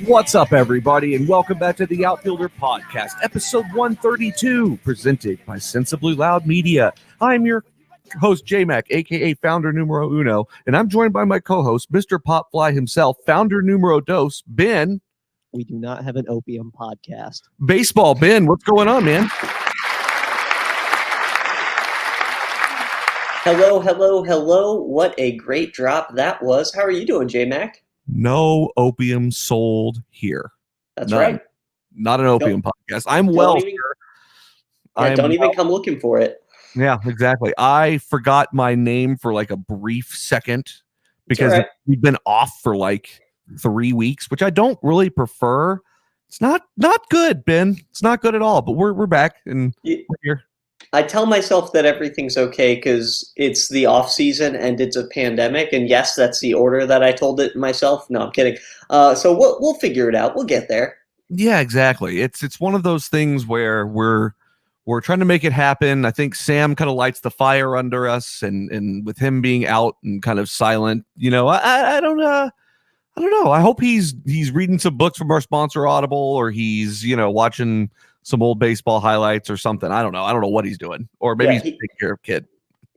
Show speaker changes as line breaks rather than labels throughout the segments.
What's up, everybody, and welcome back to the Outfielder Podcast, episode 132, presented by Sensibly Loud Media. I'm your host, J-Mac, a.k.a. Founder Numero Uno, and I'm joined by my co-host, Mr. Popfly himself, Founder Numero Dos, Ben.
We do not have an opium podcast.
Baseball, Ben, what's going on, man?
Hello, hello, hello. What a great drop that was. How are you doing, J-Mac?
No opium sold here.
That's right.
Not an opium podcast. I'm
don't even come looking for it.
Yeah, exactly. I forgot my name for like a brief second because we've been off for like 3 weeks, which I don't really prefer. It's not good, Ben. It's not good at all, but we're back and we're here.
I tell myself that everything's okay because it's the off season and it's a pandemic. And yes, that's the order that I told it myself. No, I'm kidding. So we'll figure it out. We'll get there.
Yeah, exactly. It's one of those things where we're trying to make it happen. I think Sam kind of lights the fire under us, and with him being out and kind of silent, I don't know. I hope he's reading some books from our sponsor Audible, or he's watching some old baseball highlights or something. I don't know. I don't know what he's doing, or maybe he's taking care of kid.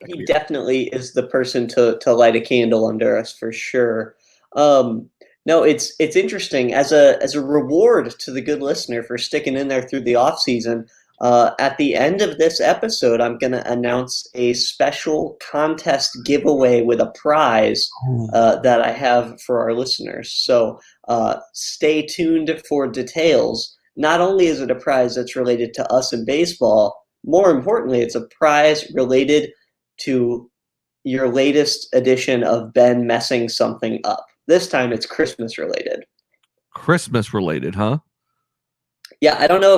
He definitely is the person to light a candle under us for sure. No, it's interesting as a reward to the good listener for sticking in there through the off season. At the end of this episode, I'm going to announce a special contest giveaway with a prize that I have for our listeners. So stay tuned for details. Not only is it a prize that's related to us in baseball, more importantly, it's a prize related to your latest edition of Ben messing something up. This time it's Christmas related.
Christmas related, huh?
Yeah, I don't know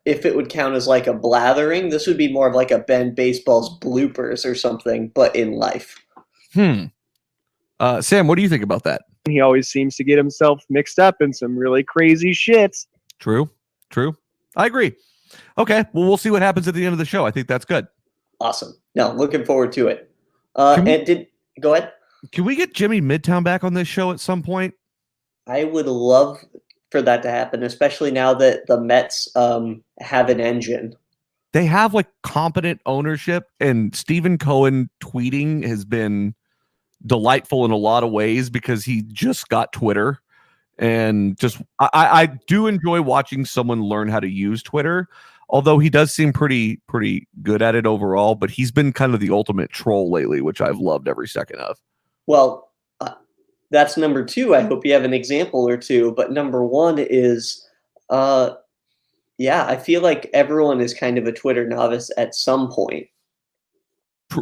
if it would count as like a blathering. This would be more of like a Ben Baseball's bloopers or something, but in life.
Sam, what do you think about that?
He always seems to get himself mixed up in some really crazy shit.
True. I agree. Okay, well, we'll see what happens at the end of the show. I think that's good.
Awesome. No, looking forward to it. Go ahead.
Can we get Jimmy Midtown back on this show at some point?
I would love for that to happen, especially now that the Mets have an engine.
They have like competent ownership, and Stephen Cohen tweeting has been delightful in a lot of ways because he just got Twitter. And just I do enjoy watching someone learn how to use Twitter, although he does seem pretty good at it overall. But he's been kind of the ultimate troll lately, which I've loved every second of.
Well, that's number two. I hope you have an example or two. But number one is, I feel like everyone is kind of a Twitter novice at some point.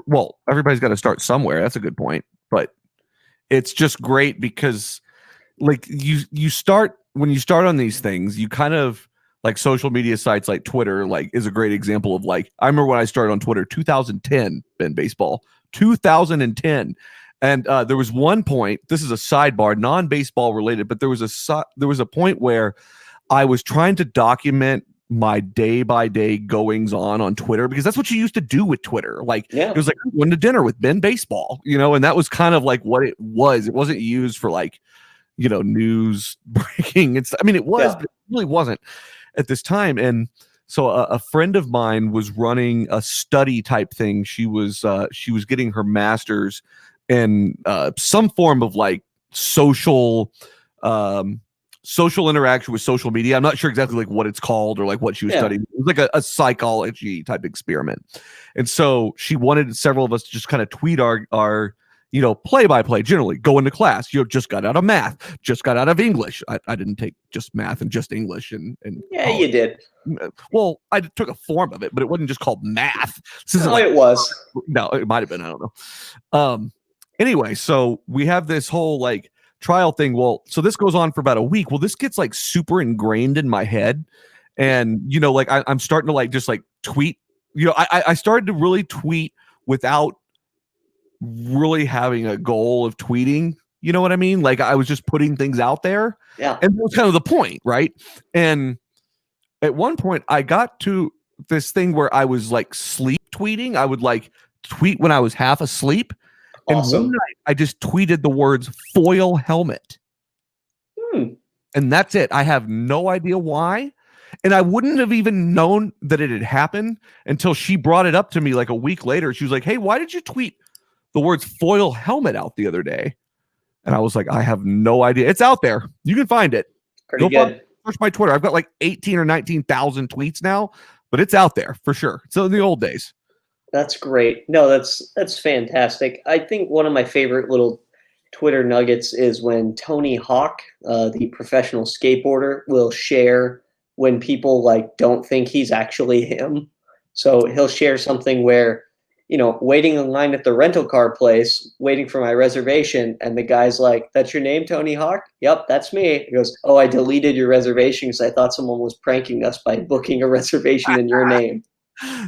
Well, everybody's got to start somewhere. That's a good point. But it's just great because like you start when you start on these things, you kind of like social media sites like Twitter, like is a great example of like, I remember when I started on Twitter, 2010, Ben Baseball, 2010. And there was one point, this is a sidebar, non-baseball related, but there was a point where I was trying to document my day-by-day goings on Twitter, because that's what you used to do with Twitter. Like, It was like, I went to dinner with Ben Baseball, and that was kind of like what it was. It wasn't used for like, news breaking. It was, but it really wasn't at this time. And so a friend of mine was running a study type thing. She was getting her master's in some form of like social interaction with social media. I'm not sure exactly like what it's called or like what she was studying. It was like a psychology type experiment. And so she wanted several of us to just kind of tweet our play-by-play, generally going to class, just got out of math, just got out of English. I didn't take just math and just English. And
you did.
Well, I took a form of it, but it wasn't just called math.
It was.
No, it might have been. I don't know. Anyway, so we have this whole like trial thing. Well, so this goes on for about a week. Well, this gets like super ingrained in my head. And, like I'm starting to like just like tweet. I started to really tweet without really having a goal of tweeting, you know what I mean? Like I was just putting things out there.
Yeah.
And that was kind of the point, right? And at one point I got to this thing where I was like sleep tweeting. I would like tweet when I was half asleep.
Awesome.
And one night I just tweeted the words foil helmet. And that's it. I have no idea why. And I wouldn't have even known that it had happened until she brought it up to me like a week later. She was like, hey, why did you tweet the words foil helmet out the other day? And I was like, I have no idea. It's out there. You can find it.
Pretty good.
Search my Twitter. I've got like 18 or 19,000 tweets now, but it's out there for sure. So in the old days.
That's great. No, that's fantastic. I think one of my favorite little Twitter nuggets is when Tony Hawk, the professional skateboarder, will share when people like don't think he's actually him. So he'll share something where, waiting in line at the rental car place, waiting for my reservation, and the guy's like, "That's your name, Tony Hawk?" "Yep, that's me." He goes, "Oh, I deleted your reservation because I thought someone was pranking us by booking a reservation in your name."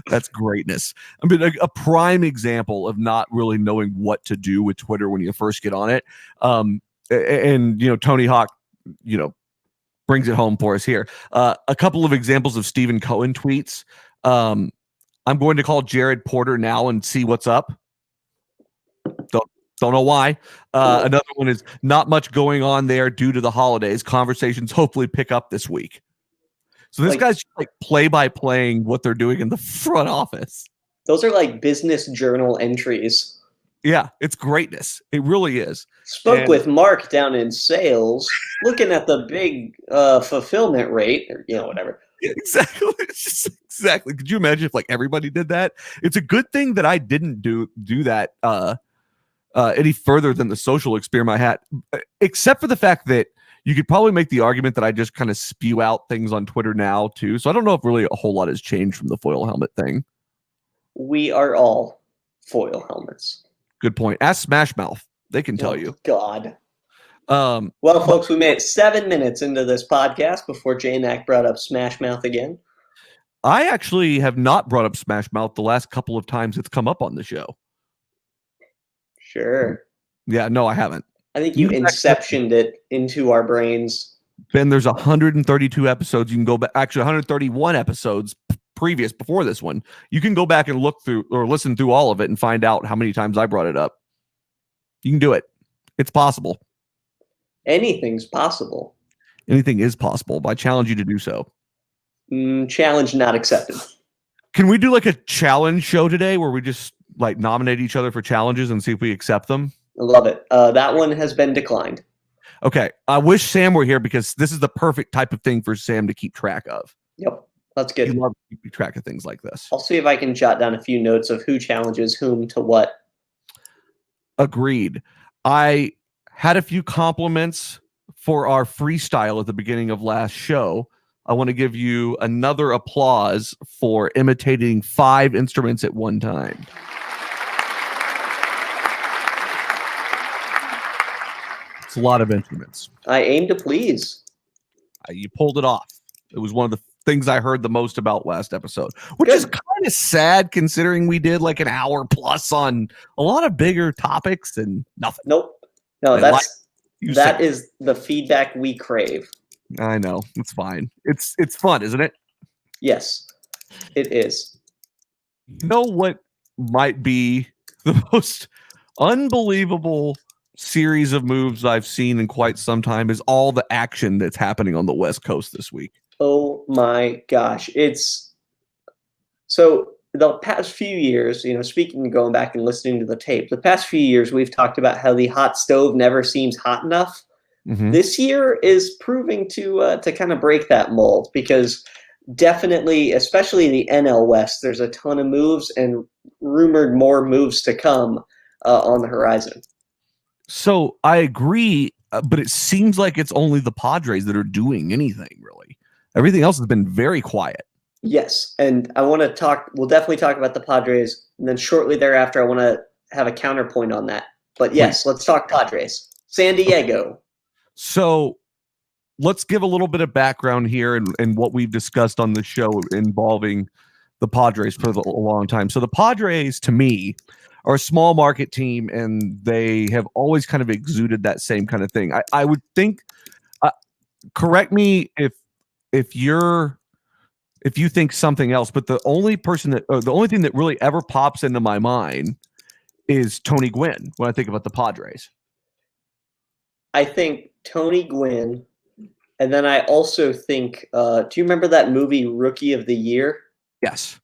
That's greatness. I mean, a prime example of not really knowing what to do with Twitter when you first get on it. And Tony Hawk, brings it home for us here. A couple of examples of Stephen Cohen tweets. I'm going to call Jared Porter now and see what's up. Don't know why. Another one is not much going on there due to the holidays. Conversations hopefully pick up this week. So this guy's just like play-by-playing what they're doing in the front office.
Those are like business journal entries.
Yeah, it's greatness. It really is.
Spoke with Mark down in sales, looking at the big fulfillment rate, or whatever.
Yeah, exactly. Exactly. Could you imagine if like everybody did that? It's a good thing that I didn't do that any further than the social experiment I had, except for the fact that you could probably make the argument that I just kind of spew out things on Twitter now too. So I don't know if really a whole lot has changed from the foil helmet thing.
We are all foil helmets.
Good point. Ask Smash Mouth. They can tell you.
God. Well, folks, we made it 7 minutes into this podcast before J-Mac brought up Smash Mouth again.
I actually have not brought up Smash Mouth the last couple of times it's come up on the show.
Sure.
Yeah, no, I haven't.
I think you inceptioned it into our brains.
Ben, there's 132 episodes. You can go back, actually 131 episodes before this one. You can go back and look through or listen through all of it and find out how many times I brought it up. You can do it. It's possible.
Anything's possible.
Anything is possible, but I challenge you to do so.
Challenge not accepted.
Can we do like a challenge show today where we just like nominate each other for challenges and see if we accept them?
I love it. That one has been declined.
Okay. I wish Sam were here because this is the perfect type of thing for Sam to keep track of.
Yep. That's good.
You love to keep track of things like this.
I'll see if I can jot down a few notes of who challenges whom to what.
Agreed. I had a few compliments for our freestyle at the beginning of last show. I want to give you another applause for imitating 5 instruments at one time. It's a lot of instruments.
I aim to please.
You pulled it off. It was one of the things I heard the most about last episode, which is kind of sad considering we did like an hour plus on a lot of bigger topics and nothing.
Nope. No, that is the feedback we crave.
I know. It's fine. It's fun, isn't it?
Yes, it is.
You know what might be the most unbelievable series of moves I've seen in quite some time is all the action that's happening on the West Coast this week.
Oh my gosh. It's so the past few years, speaking, going back and listening to the tape, the past few years, we've talked about how the hot stove never seems hot enough. Mm-hmm. This year is proving to kind of break that mold because definitely, especially the NL West, there's a ton of moves and rumored more moves to come on the horizon.
So I agree, but it seems like it's only the Padres that are doing anything, really. Everything else has been very quiet.
Yes, and I want to talk, we'll definitely talk about the Padres, and then shortly thereafter, I want to have a counterpoint on that. But yes, let's talk Padres. San Diego.
So let's give a little bit of background here and what we've discussed on the show involving the Padres for a long time. So the Padres, to me, are a small market team, and they have always kind of exuded that same kind of thing. I would think, correct me if you think something else, but the only thing that really ever pops into my mind is Tony Gwynn when I think about the Padres.
I think Tony Gwynn And then I also think, do you remember that movie Rookie of the Year?
Yes.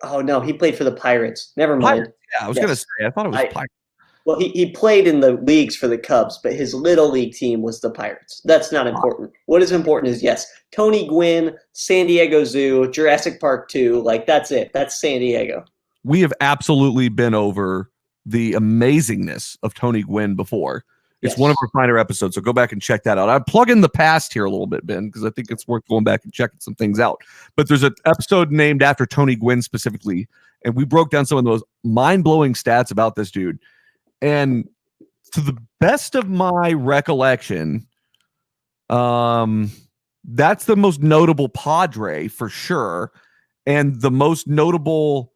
Oh no, he played for the Pirates. Never mind.
Pirates. Yeah, I was gonna say. I thought it was Pirates.
Well, he played in the leagues for the Cubs, but his little league team was the Pirates. That's not important. What is important is, yes, Tony Gwynn, San Diego Zoo, Jurassic Park 2, like that's it. That's San Diego.
We have absolutely been over the amazingness of Tony Gwynn before. It's one of our finer episodes, so go back and check that out. I plug in the past here a little bit, Ben, because I think it's worth going back and checking some things out. But there's an episode named after Tony Gwynn specifically, and we broke down some of those mind-blowing stats about this dude. And to the best of my recollection, that's the most notable Padre for sure. And the most notable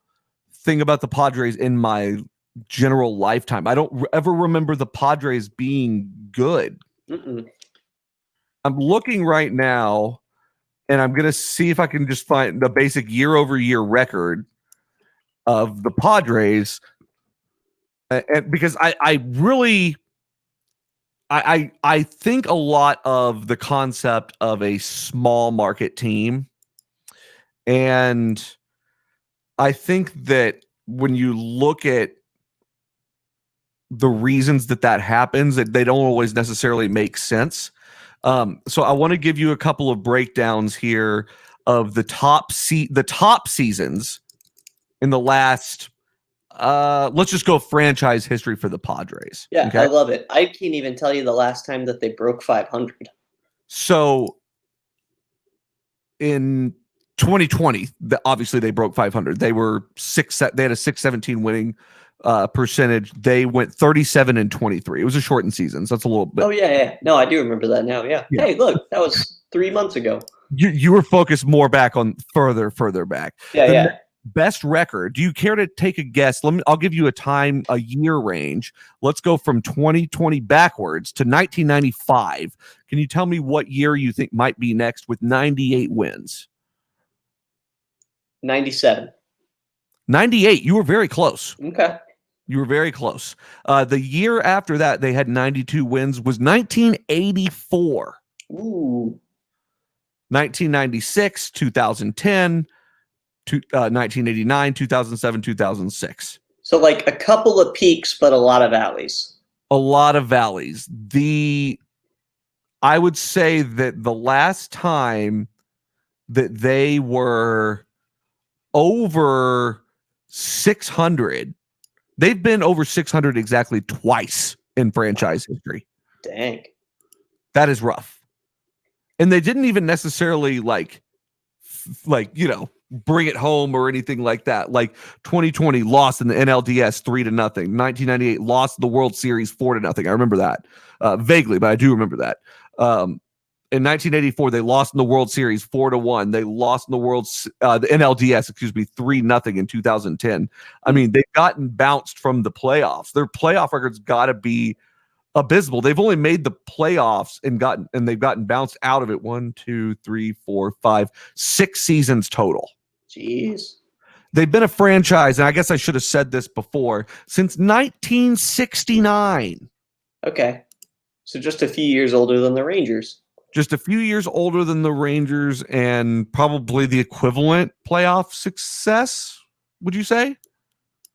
thing about the Padres in my general lifetime. I don't ever remember the Padres being good.
Mm-mm.
I'm looking right now, and I'm going to see if I can just find the basic year-over-year record of the Padres. And because I really think a lot of the concept of a small market team, and I think that when you look at the reasons that happens, that they don't always necessarily make sense. So I want to give you a couple of breakdowns here of the top seasons in the last. Let's just go franchise history for the Padres.
Yeah,
okay?
I love it. I can't even tell you the last time that they broke 500.
So in 2020, obviously they broke 500. They were they had a 617 winning percentage. They went 37-23. It was a shortened season, so that's a little bit.
Oh yeah. No, I do remember that now. Yeah. Hey, look, that was 3 months ago.
You were focused more back on further back.
Yeah.
Best record. Do you care to take a guess? I'll give you a year range. Let's go from 2020 backwards to 1995. Can you tell me what year you think might be next with 98 wins?
97.
98. You were very close.
Okay.
You were very close. The year after that, they had 92 wins, was 1984.
Ooh.
1996, 2010, 1989, 2007, 2006.
So like a couple of peaks, but a lot of valleys.
A lot of valleys. I would say that the last time that they were over 600, they've been over 600 exactly twice in franchise history.
Dang.
That is rough. And they didn't even necessarily bring it home or anything like that. Like 2020 lost in the NLDS 3-0. 1998 lost the World Series 4-0. I remember that vaguely, but I do remember that. In 1984, they lost in the World Series 4-1. They lost in the the NLDS, 3-0 in 2010. I mean, they've gotten bounced from the playoffs. Their playoff record's got to be abysmal. They've only made the playoffs and they've gotten bounced out of it 1, 2, 3, 4, 5, 6 seasons total.
Jeez.
They've been a franchise, and I guess I should have said this before, since 1969.
Okay. So just a few years older than the Rangers.
Just a few years older than the Rangers, and probably the equivalent playoff success, would you say?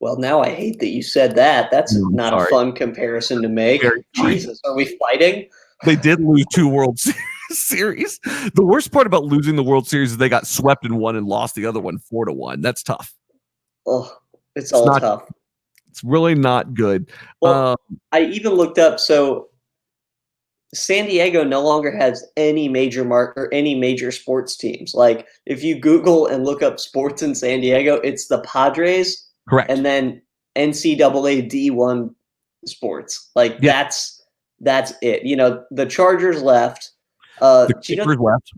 Well, now I hate that you said that. That's not a fun comparison to make. Jesus, are we fighting?
They did lose 2 World Series. The worst part about losing the World Series is they got swept in one and lost the other one 4-1. That's tough.
Oh, it's all tough.
It's really not good.
Well, I even looked up. So San Diego no longer has any major any major sports teams. Like if you Google and look up sports in San Diego, it's the Padres.
Correct.
And then NCAA D1 sports. Like that's it. You know, the Chargers left.
The Clippers left.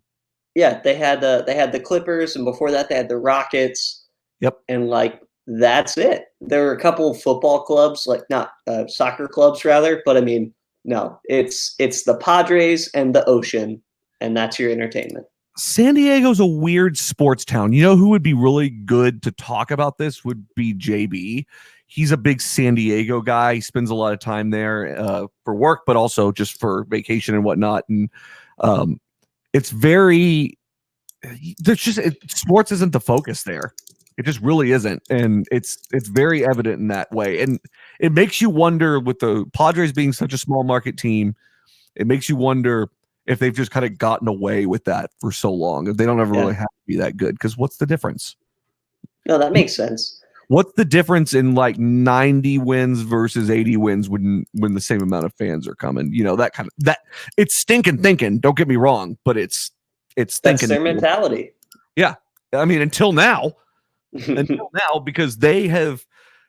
Yeah, they had the Clippers, and before that they had the Rockets.
Yep.
And like that's it. There were a couple of football clubs, like not soccer clubs rather, but I mean, no, it's the Padres and the ocean, and that's your entertainment.
San Diego's a weird sports town. You know who would be really good to talk about this would be JB. He's a big San Diego guy. He spends a lot of time there for work, but also just for vacation and whatnot. And It's very there's just sports isn't the focus there. It just really isn't, and it's very evident in that way. And it makes you wonder, with the Padres being such a small market team, it makes you wonder if they've just kind of gotten away with that for so long. If they don't ever really have to be that good, because what's the difference?
No, that makes sense.
What's the difference in like 90 wins versus 80 wins when the same amount of fans are coming? You know, that kind of that. It's stinking thinking. Don't get me wrong, but it's
That's
thinking.
their mentality.
Yeah, I mean, until now, because they have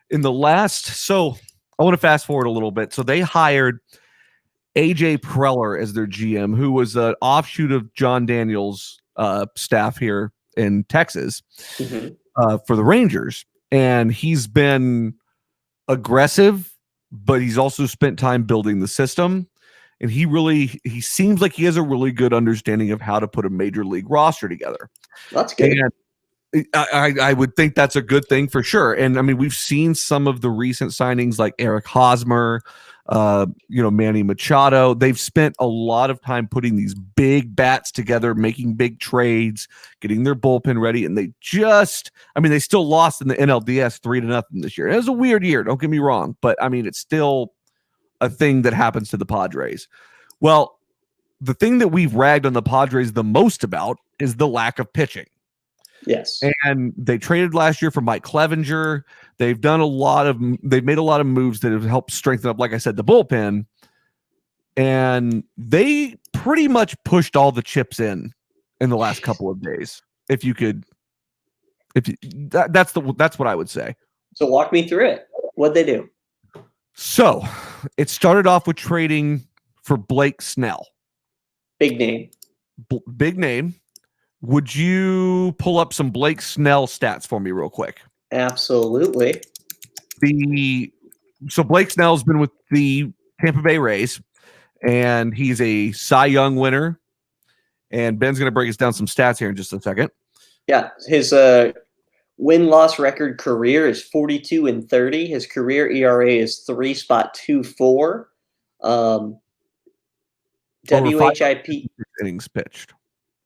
in the last. So I want to fast forward a little bit. So they hired AJ Preller as their GM, who was an offshoot of John Daniels' staff here in Texas for the Rangers. And he's been aggressive, but he's also spent time building the system. And he seems like he has a really good understanding of how to put a major league roster together.
That's good.
And I would think that's a good thing for sure. And I mean, we've seen some of the recent signings like Eric Hosmer, Manny Machado. They've spent a lot of time putting these big bats together, making big trades, getting their bullpen ready. And they still lost in the NLDS 3-0 this year. It was a weird year, don't get me wrong, but I mean, it's still a thing that happens to the Padres. Well, the thing that we've ragged on the Padres the most about is the lack of pitching.
Yes.
And they traded last year for Mike Clevenger. They've made a lot of moves that have helped strengthen up, like I said, the bullpen. And they pretty much pushed all the chips in the last couple of days. That's what I would say.
So walk me through it. What'd they do?
So it started off with trading for Blake Snell.
Big name.
Big name. Would you pull up some Blake Snell stats for me real quick?
Absolutely.
So Blake Snell's been with the Tampa Bay Rays, and he's a Cy Young winner. And Ben's going to break us down some stats here in just a second.
Yeah, his win-loss record career is 42-30. His career ERA is 3.24. WHIP
innings pitched.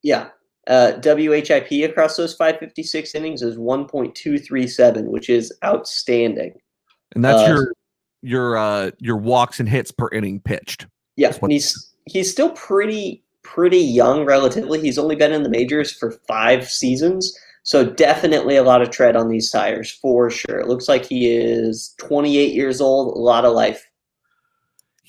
Yeah. WHIP across those 556 innings is 1.237, which is outstanding.
And that's your walks and hits per inning pitched.
Yeah, and he's still pretty young relatively. He's only been in the majors for 5 seasons, so definitely a lot of tread on these tires for sure. It looks like he is 28 years old, a lot of life.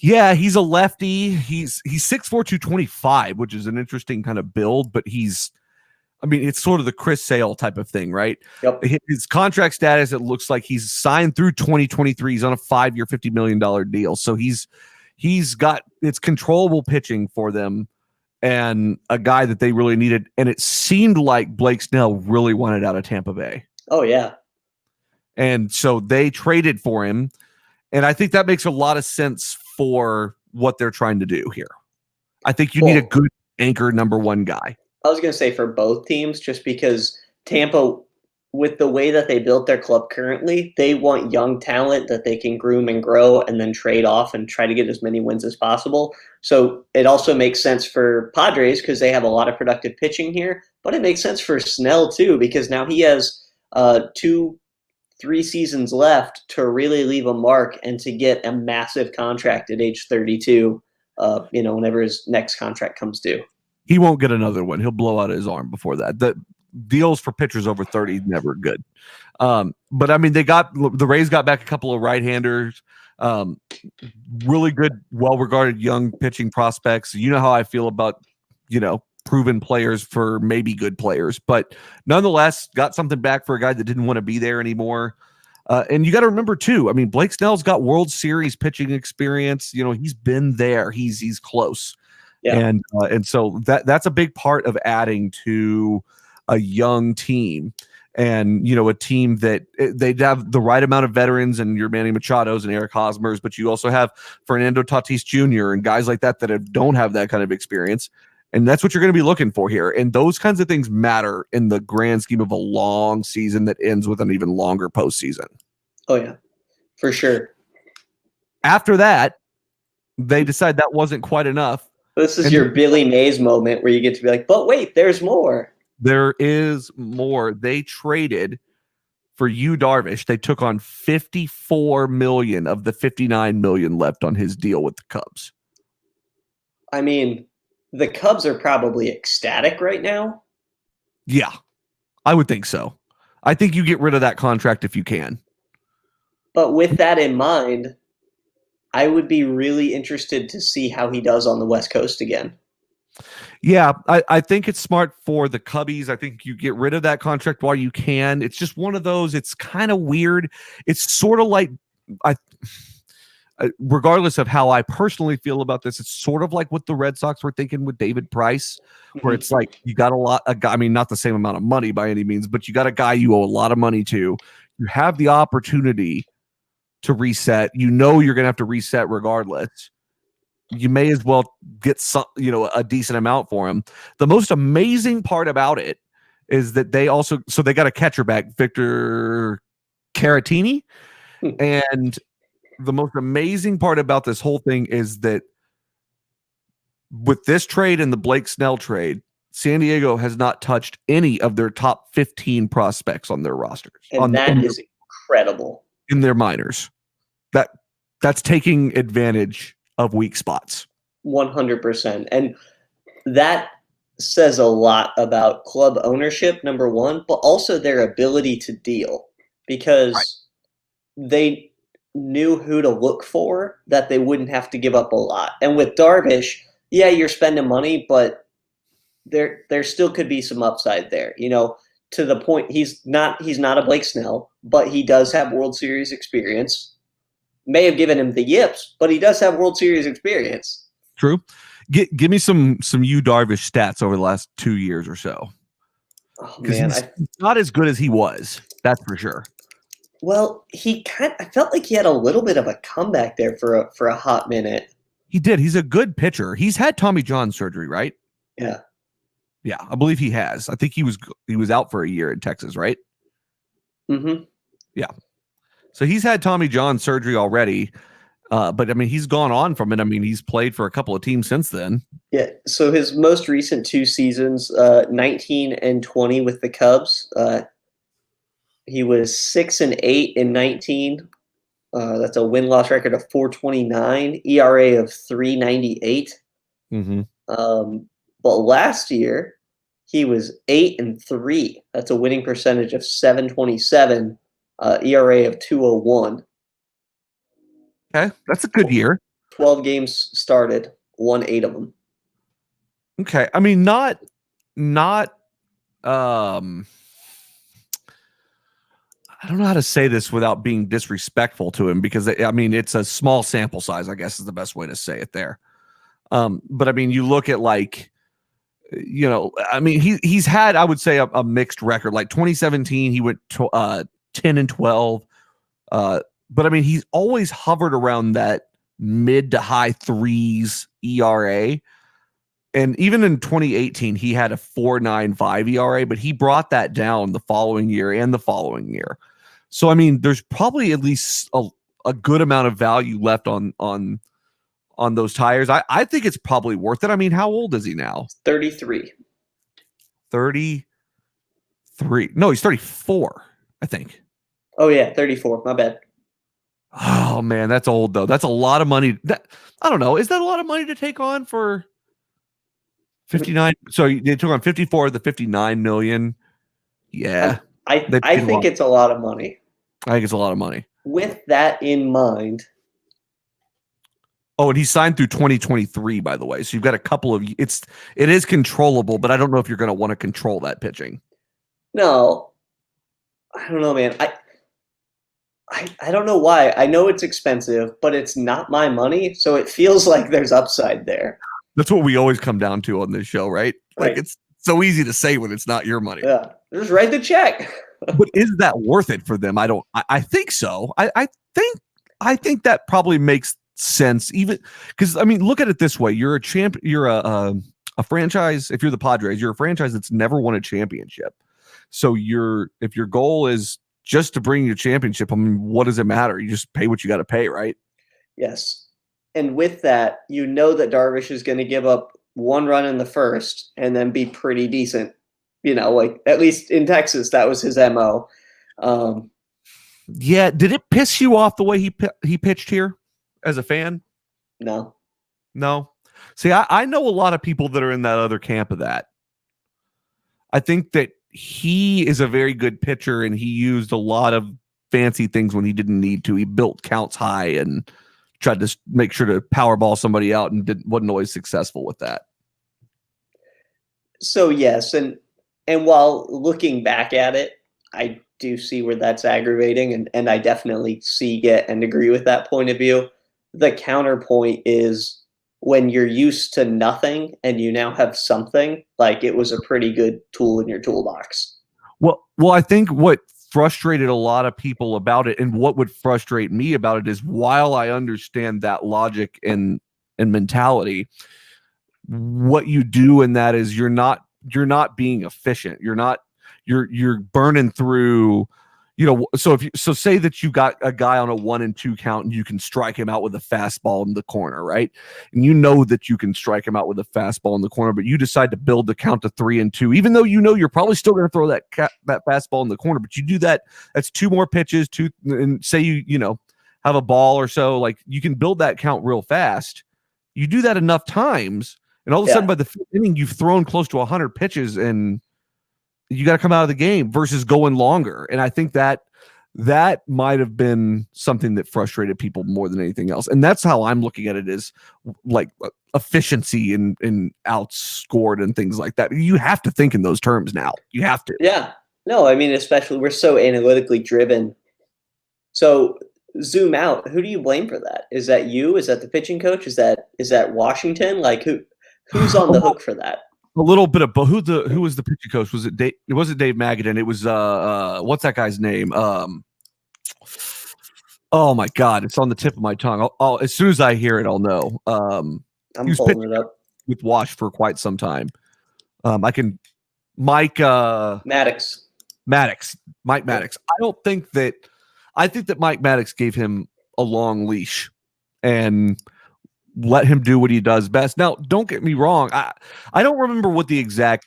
Yeah, he's a lefty. He's 6'4", 225, which is an interesting kind of build, but it's sort of the Chris Sale type of thing, right?
Yep.
His contract status, it looks like he's signed through 2023. He's on a 5-year, $50 million deal. So it's controllable pitching for them and a guy that they really needed. And it seemed like Blake Snell really wanted out of Tampa Bay.
Oh, yeah.
And so they traded for him. And I think that makes a lot of sense for what they're trying to do here. I think you need a good anchor number one guy.
I was going to say for both teams, just because Tampa, with the way that they built their club currently, they want young talent that they can groom and grow and then trade off and try to get as many wins as possible. So it also makes sense for Padres because they have a lot of productive pitching here, but it makes sense for Snell too because now he has 2-3 seasons left to really leave a mark and to get a massive contract at age 32, whenever his next contract comes due.
He won't get another one. He'll blow out his arm before that. The deals for pitchers over 30 never good. But I mean, the Rays got back a couple of right-handers, really good, well-regarded young pitching prospects. You know how I feel about, proven players for maybe good players, but nonetheless got something back for a guy that didn't want to be there anymore. And you got to remember too, I mean, Blake Snell's got World Series pitching experience. He's been there. He's close. Yeah. And so that's a big part of adding to a young team and, a team that they'd have the right amount of veterans and your Manny Machados and Eric Hosmers, but you also have Fernando Tatis Jr. and guys like that don't have that kind of experience. And that's what you're going to be looking for here. And those kinds of things matter in the grand scheme of a long season that ends with an even longer postseason.
Oh, yeah, for sure.
After that, they decide that wasn't quite enough.
This is
And
your Billy Mays moment where you get to be like, but wait, there's more.
there is more. They traded for Yu Darvish. They took on 54 million of the 59 million left on his deal with the Cubs.
I mean, the Cubs are probably ecstatic right now.
Yeah, I would think so. I think you get rid of that contract if you can.
But with that in mind, I would be really interested to see how he does on the West Coast again.
Yeah, I think it's smart for the Cubbies. I think you get rid of that contract while you can. It's just one of those. It's kind of weird. It's sort of like regardless of how I personally feel about this, it's sort of like what the Red Sox were thinking with David Price, where it's like you got a guy. I mean, not the same amount of money by any means, but you got a guy you owe a lot of money to. You have the opportunity to reset. You know you're going to have to reset regardless. You may as well get some, a decent amount for him. The most amazing part about it is that they got a catcher back, Victor Caratini, and the most amazing part about this whole thing is that with this trade and the Blake Snell trade, San Diego has not touched any of their top 15 prospects on their rosters.
And that is incredible.
In their minors. That's taking advantage of weak spots.
100%. And that says a lot about club ownership, number one, but also their ability to deal, because they knew who to look for, that they wouldn't have to give up a lot. And with Darvish, yeah, you're spending money, but there still could be some upside there. To the point, he's not a Blake Snell, but he does have World Series experience. May have given him the yips, but he does have World Series experience.
True. Give me some Yu Darvish stats over the last 2 years or so.
Oh man,
he's not as good as he was. That's for sure.
Well, I felt like he had a little bit of a comeback there for a hot minute.
He did. He's a good pitcher. He's had Tommy John surgery, right?
Yeah.
Yeah, I believe he has. I think he was out for a year in Texas, right?
Mm-hmm.
Yeah. So he's had Tommy John surgery already. But I mean, he's gone on from it. I mean, he's played for a couple of teams since then.
Yeah. So his most recent 2 seasons, 19 and 20 with the Cubs. He was 6-8 in 19. That's a win-loss record of 4.29, ERA of 3.98.
Mm-hmm.
But last year, he was 8-3. That's a winning percentage of 7.27, ERA of 2.01.
Okay, that's a good year.
12 games started, won 8 of them.
Okay, I mean, not I don't know how to say this without being disrespectful to him, because I mean, it's a small sample size, I guess is the best way to say it there. But I mean, you look at I mean, he's had, I would say, a mixed record. Like 2017, he went 10-12. But I mean, he's always hovered around that mid to high 3s ERA. And even in 2018, he had a 4.95 ERA, but he brought that down the following year and the following year. So, I mean, there's probably at least a good amount of value left on those tires. I think it's probably worth it. I mean, how old is he now?
33.
33. No, he's 34, I think.
Oh, yeah, 34. My bad.
Oh, man, that's old, though. That's a lot of money. I don't know. Is that a lot of money to take on for 59? So they took on 54 of the 59 million. Yeah.
I think it's a lot of money.
I think it's a lot of money.
With that in mind.
Oh, and he signed through 2023, by the way. So you've got a couple of it is controllable, but I don't know if you're going to want to control that pitching.
No. I don't know, man. I don't know why. I know it's expensive, but it's not my money, so it feels like there's upside there.
That's what we always come down to on this show, right? Like, it's so easy to say when it's not your money.
Yeah, just write the check.
But is that worth it for them? I think so. I think that probably makes sense, even because I mean, look at it this way: you're a champ. You're a franchise. If you're the Padres, you're a franchise that's never won a championship. So if your goal is just to bring you a championship, I mean, what does it matter? You just pay what you got to pay, right?
Yes. and with that, you know that Darvish is going to give up 1 run in the first and then be pretty decent. Like at least in Texas, that was his MO.
Yeah, did it piss you off the way he pitched here as a fan?
No.
No. See, I know a lot of people that are in that other camp of that. I think that he is a very good pitcher, and he used a lot of fancy things when he didn't need to. He built counts high and tried to make sure to powerball somebody out, and wasn't always successful with that.
So yes, and while looking back at it, I do see where that's aggravating, and I definitely get and agree with that point of view. The counterpoint is when you're used to nothing and you now have something, like it was a pretty good tool in your toolbox.
Well, I think what frustrated a lot of people about it, and what would frustrate me about it, is while I understand that logic and mentality, what you do in that is you're not being efficient. You're burning through, so say that you got a guy on a 1-2 count and you can strike him out with a fastball in the corner, right? And you know that you can strike him out with a fastball in the corner, but you decide to build the count to 3-2, even though you're probably still going to throw that fastball in the corner. But you do that. That's 2 more pitches. And say you have a ball or so, like you can build that count real fast. You do that enough times, and all of a sudden by the 5th inning, you've thrown close to 100 pitches, and you got to come out of the game versus going longer. And I think that might have been something that frustrated people more than anything else. And that's how I'm looking at it, is like efficiency and outscored and things like that. You have to think in those terms now. You have to.
Yeah. No, I mean, especially we're so analytically driven. So zoom out. Who do you blame for that? Is that you? Is that the pitching coach? Is that Washington? Like who's on the hook for that?
A little bit of, but who was the pitching coach? Was it Dave? It wasn't Dave Magadan. It was what's that guy's name? Oh my God, it's on the tip of my tongue. I'll as soon as I hear it, I'll know.
I'm
he was
pulling it up
with Wash for quite some time. Mike
Maddox.
Mike Maddox. I think that Mike Maddox gave him a long leash and let him do what he does best. Now, don't get me wrong. I don't remember what the exact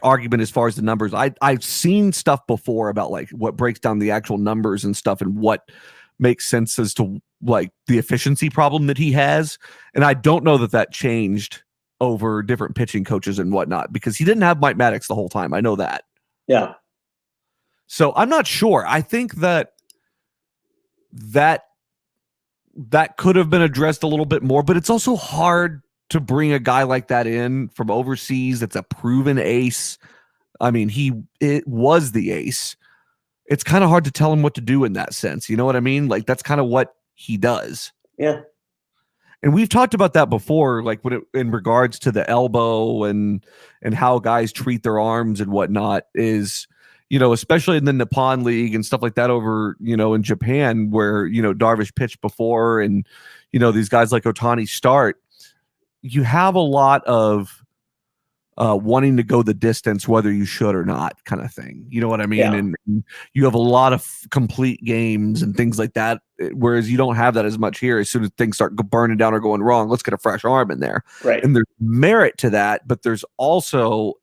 argument as far as the numbers. I've seen stuff before about like what breaks down the actual numbers and stuff and what makes sense as to like the efficiency problem that he has. And I don't know that changed over different pitching coaches and whatnot, because he didn't have Mike Maddox the whole time. I know that.
Yeah.
So I'm not sure. I think that could have been addressed a little bit more, but it's also hard to bring a guy like that in from overseas that's a proven ace. I mean, it was the ace. It's kind of hard to tell him what to do in that sense. You know what I mean? Like that's kind of what he does.
Yeah.
And we've talked about that before, like in regards to the elbow and how guys treat their arms and whatnot is, especially in the Nippon League and stuff like that over, in Japan where, Darvish pitched before and, these guys like Ohtani start, you have a lot of wanting to go the distance, whether you should or not kind of thing. You know what I mean?
Yeah.
And you have a lot of complete games and things like that, whereas you don't have that as much here. As soon as things start burning down or going wrong, let's get a fresh arm in there.
Right.
And there's merit to that, but there's also,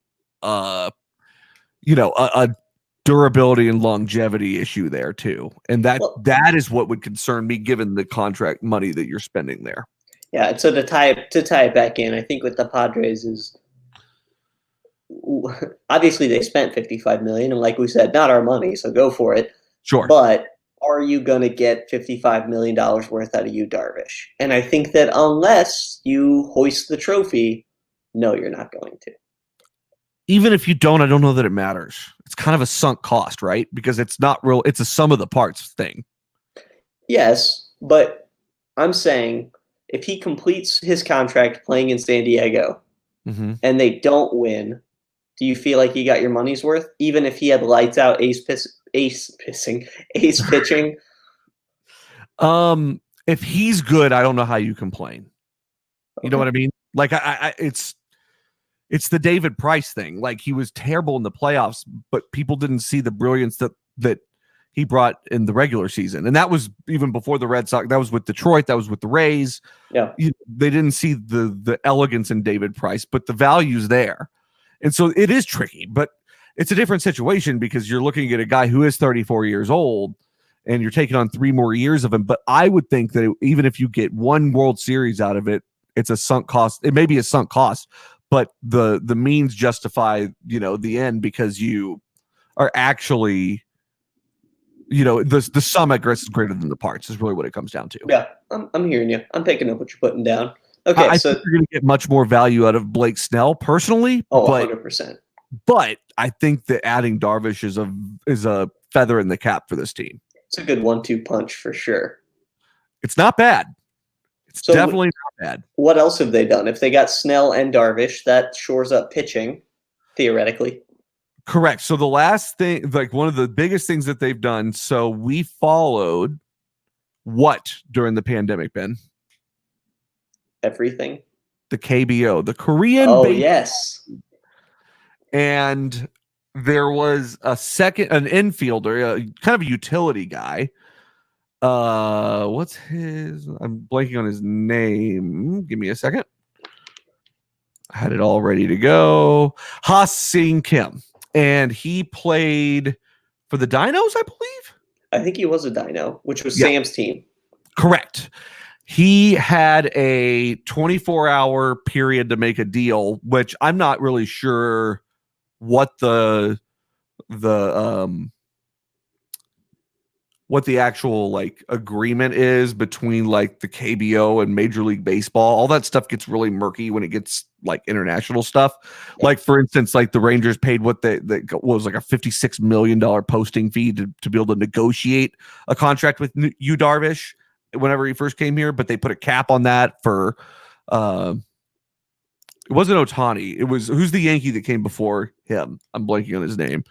a durability and longevity issue there too. And that is what would concern me given the contract money that you're spending there.
Yeah. So to tie it back in, I think with the Padres is obviously they spent $55 million, and like we said, not our money, so go for it.
Sure.
But are you going to get $55 million worth out of you, Darvish? And I think that unless you hoist the trophy, no, you're not going to.
Even if you don't, I don't know that it matters. It's kind of a sunk cost, right? Because it's not real. It's a sum of the parts thing.
Yes, but I'm saying if he completes his contract playing in San Diego and they don't win, do you feel like you got your money's worth? Even if he had lights out ace pitching?
If he's good, I don't know how you complain. Okay. You know what I mean? Like it's the David Price thing. Like he was terrible in the playoffs, but people didn't see the brilliance that he brought in the regular season. And that was even before the Red Sox. That was with Detroit. That was with the Rays.
Yeah.
They didn't see the elegance in David Price, but the value's there. And so it is tricky, but it's a different situation because you're looking at a guy who is 34 years old and you're taking on 3 more years of him. But I would think that even if you get one World Series out of it, it's a sunk cost. It may be a sunk cost, but the means justify, the end, because you are actually, the sum is greater than the parts is really what it comes down to.
Yeah, I'm hearing you. I'm picking up what you're putting down. Okay,
I think you're going to get much more value out of Blake Snell personally.
Oh,
but,
100%.
But I think that adding Darvish is a feather in the cap for this team.
It's a good 1-2 punch for sure.
It's not bad. It's definitely not bad.
What else have they done? If they got Snell and Darvish, that shores up pitching, theoretically.
Correct. So the last thing, like one of the biggest things that they've done, so we followed what during the pandemic, Ben?
Everything.
The KBO, the Korean.
Oh, yes.
And there was an infielder, kind of a utility guy. What's his? I'm blanking on his name. Give me a second. I had it all ready to go. Ha-Sing Kim. And he played for the Dinos, I believe.
I think he was a Dino, which was Sam's team.
Correct. He had a 24-hour period to make a deal, which I'm not really sure what the actual like agreement is between like the KBO and Major League Baseball. All that stuff gets really murky when it gets like international stuff.
Yeah.
Like for instance, like the Rangers paid what was like a $56 million posting fee to be able to negotiate a contract with Yu Darvish whenever he first came here, but they put a cap on that for it wasn't Ohtani. It was, who's the Yankee that came before him? I'm blanking on his name.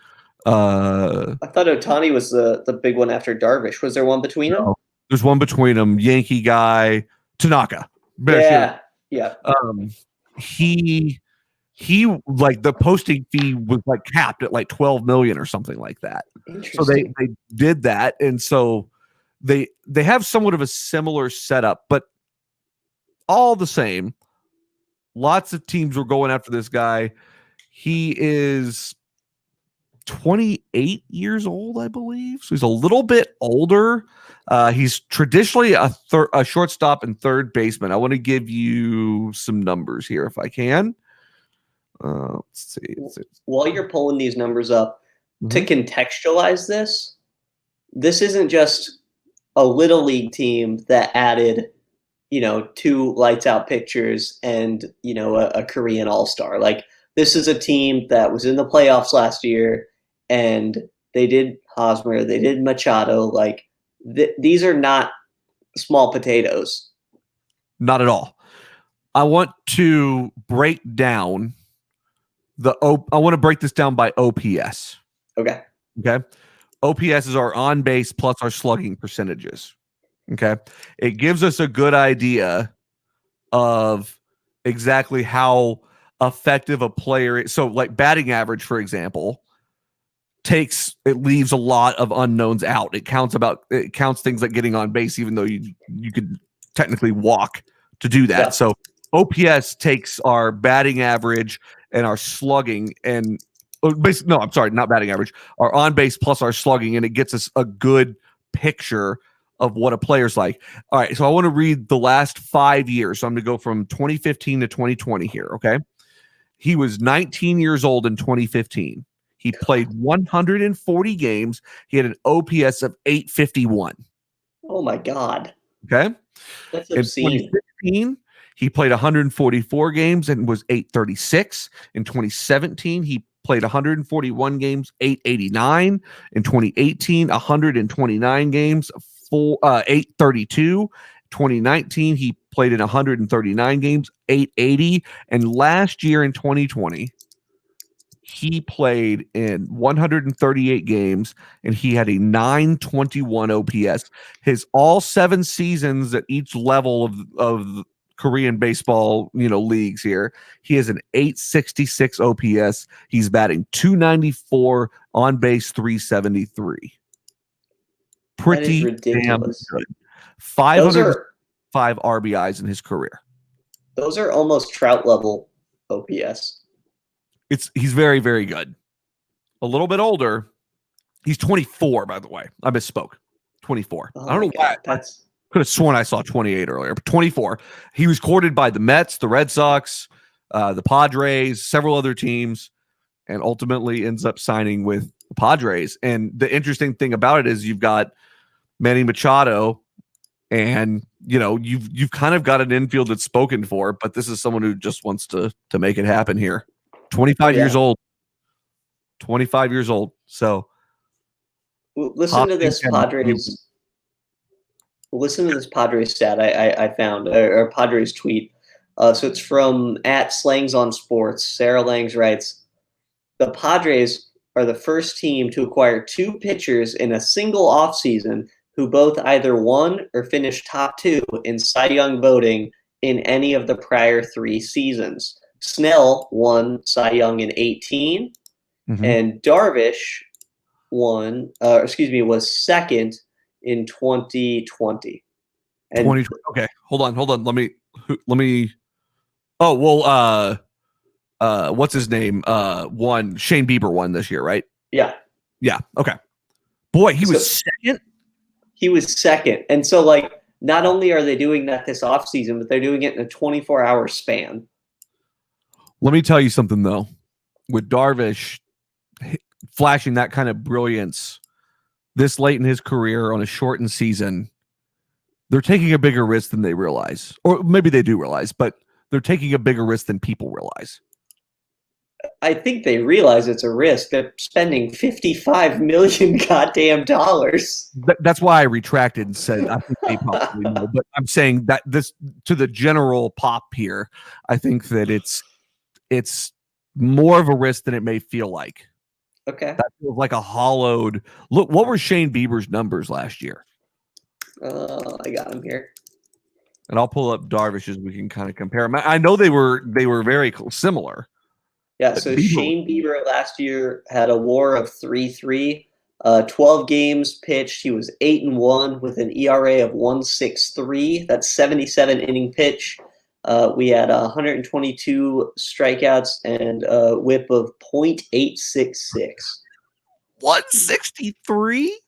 I thought Ohtani was the big one after Darvish. Was there one between them?
There's one between them. Yankee guy, Tanaka.
Yeah.
He like the posting fee was like capped at like 12 million or something like that. So they did that, and so they have somewhat of a similar setup, but all the same, lots of teams were going after this guy. He is 28 years old, I believe. So he's a little bit older. He's traditionally a shortstop and third baseman. I want to give you some numbers here if I can. Let's see.
While you're pulling these numbers up, to contextualize this isn't just a little league team that added, 2 lights out pitchers and, a Korean all-star. Like, this is a team that was in the playoffs last year, and they did Hosmer, they did Machado. Like, these are not small potatoes.
Not at all. I want to break down I want to break this down by OPS.
Okay.
OPS is our on base plus our slugging percentages. Okay. It gives us a good idea of exactly how effective a player is. So like batting average, for example, it leaves a lot of unknowns out. It counts things like getting on base, even though you could technically walk to do that. Yeah. So OPS takes our batting average and our slugging and not batting average, our on base plus our slugging, and it gets us a good picture of what a player's like. All right, so I want to read the last 5 years. So I'm going to go from 2015 to 2020 here, okay? He was 19 years old in 2015. He played 140 games. He had an OPS of 851.
Oh, my God.
Okay?
That's obscene.
In 2016, he played 144 games and was 836. In 2017, he played 141 games, 889. In 2018, 129 games, 832. 2019, he played in 139 games, 880. And last year in 2020, he played in 138 games and he had a 921 OPS. His all 7 seasons at each level of Korean baseball, leagues here, he has an 866 OPS. He's batting 294, on base 373. Pretty damn
ridiculous.
good.
Those
505 RBIs in his career.
Those are almost Trout level OPS.
He's very, very good. A little bit older. He's 24, by the way. I misspoke. 24.
Oh
I don't know why. I could have sworn I saw 28 earlier, but 24. He was courted by the Mets, the Red Sox, the Padres, several other teams, and ultimately ends up signing with the Padres. And the interesting thing about it is you've got Manny Machado, and you've kind of got an infield that's spoken for, but this is someone who just wants to make it happen here. 25 years old. 25 years old. So
listen to this Padres. Listen to this Padres stat I found, or Padres tweet. So it's from @Slangs on Sports. Sarah Langs writes, the Padres are the first team to acquire 2 pitchers in a single offseason who both either won or finished top 2 in Cy Young voting in any of the prior 3 seasons. Snell won Cy Young in 18, and Darvish was second in 2020. And
2020. Okay, hold on. Let me. Oh well. What's his name? Shane Bieber won this year, right?
Yeah.
Okay. Boy, he was second.
He was second, and so like not only are they doing that this offseason, but they're doing it in a 24-hour span.
Let me tell you something though. With Darvish flashing that kind of brilliance this late in his career on a shortened season, they're taking a bigger risk than they realize. Or maybe they do realize, but they're taking a bigger risk than people realize.
I think they realize it's a risk. They're spending $55 million goddamn dollars.
That's why I retracted and said I think they probably know. But I'm saying that this to the general pop here, I think that it's more of a risk than it may feel like.
Okay.
That feels like a hollowed look. What were Shane Bieber's numbers last year?
I got him here.
And I'll pull up Darvish's. We can kind of compare them. I know they were very similar.
Yeah, so Shane Bieber last year had a WAR of 3.3, 12 games pitched. He was 8-1 with an ERA of 1.63. That's 77 inning pitch. We had 122 strikeouts and a WHIP of .866.
163?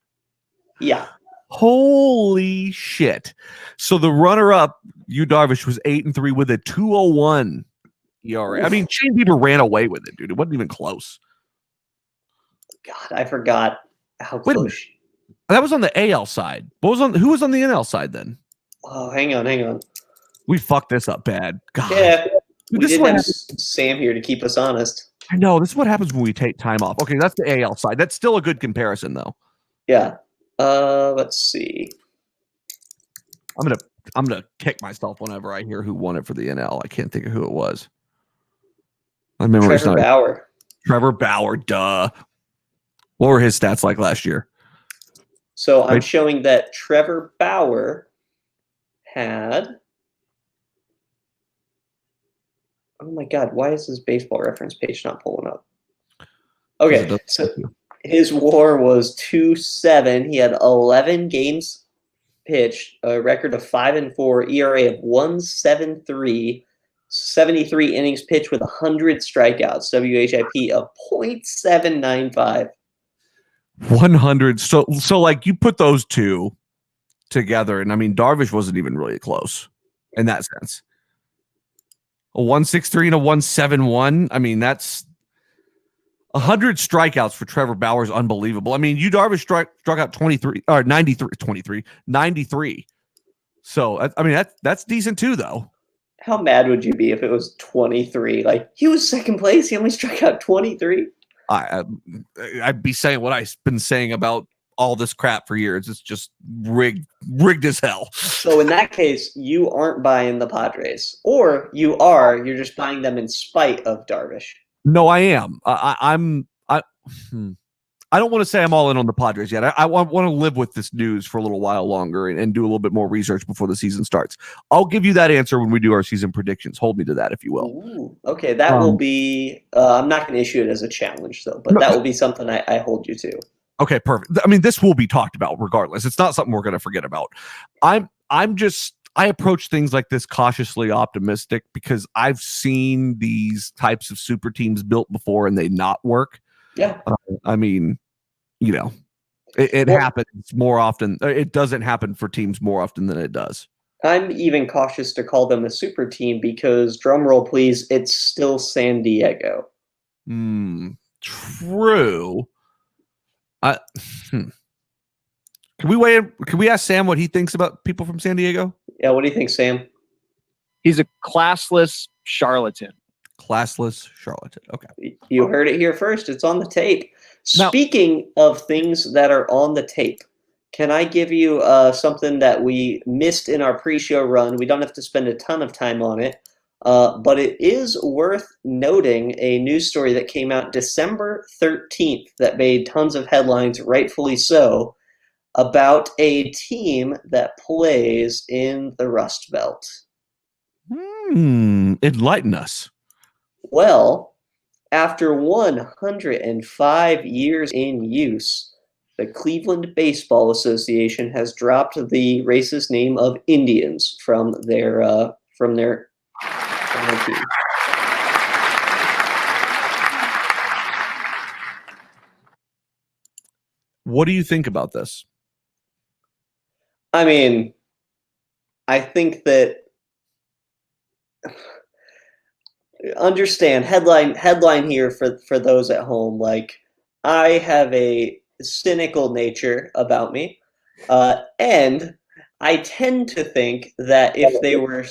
Yeah.
Holy shit! So the runner-up, Darvish, was 8-3 with a 2.01 ERA. I mean, Shane Bieber ran away with it, dude. It wasn't even close.
God, I forgot how close.
That was on the AL side. Who was on the NL side then?
Oh, hang on.
We fucked this up bad. God.
Yeah,
dude,
we didn't have Sam here to keep us honest.
I know. This is what happens when we take time off. Okay, that's the AL side. That's still a good comparison, though.
Yeah. Let's see.
I'm gonna kick myself whenever I hear who won it for the NL. I can't think of who it was. I remember
Trevor Bauer.
Trevor Bauer, duh. What were his stats like last year?
So I'm showing that Trevor Bauer had. Oh my God! Why is his baseball reference page not pulling up? Okay, so his WAR was 2.7. He had 11 games pitched, a record of 5-4, ERA of 1.73, 73 innings pitched with 100 strikeouts, WHIP of .795.
100. So like you put those two together, and I mean Darvish wasn't even really close in that sense. A 1.63 and a 1.71. I mean, that's 100 strikeouts for Trevor Bauer is unbelievable. I mean, Darvish struck out 23 or 93. So I mean that's decent too, though.
How mad would you be if it was 23? Like he was second place, he only struck out 23.
I'd be saying what I've been saying about all this crap for years. It's just rigged as hell.
So in that case, you aren't buying the Padres, or you are. You're just buying them in spite of Darvish.
No, I am. I don't want to say I'm all in on the Padres yet. I want to live with this news for a little while longer and do a little bit more research before the season starts. I'll give you that answer when we do our season predictions. Hold me to that, if you will.
Ooh, okay, that will be. I'm not going to issue it as a challenge, though, but that will be something I hold you to.
Okay, perfect. I mean, this will be talked about regardless. It's not something we're going to forget about. I approach things like this cautiously optimistic because I've seen these types of super teams built before and they not work.
Yeah.
I mean, you know, it happens more often. It doesn't happen for teams more often than it does.
I'm even cautious to call them a super team because, drum roll please, it's still San Diego.
True. Can we weigh in? Can we ask Sam what he thinks about people from San Diego?
Yeah, what do you think, Sam?
He's a classless charlatan.
Classless charlatan. Okay.
You heard it here first. It's on the tape.
Now-
Speaking of things that are on the tape, can I give you something that we missed in our pre-show run? We don't have to spend a ton of time on it, but it is worth noting a news story that came out December 13th that made tons of headlines, rightfully so, about a team that plays in the Rust Belt.
Enlighten us.
Well, after 105 years in use, the Cleveland Baseball Association has dropped the racist name of Indians from their team.
What do you think about this?
I mean, I think that understand headline here for those at home. Like, I have a cynical nature about me, and I tend to think that if they were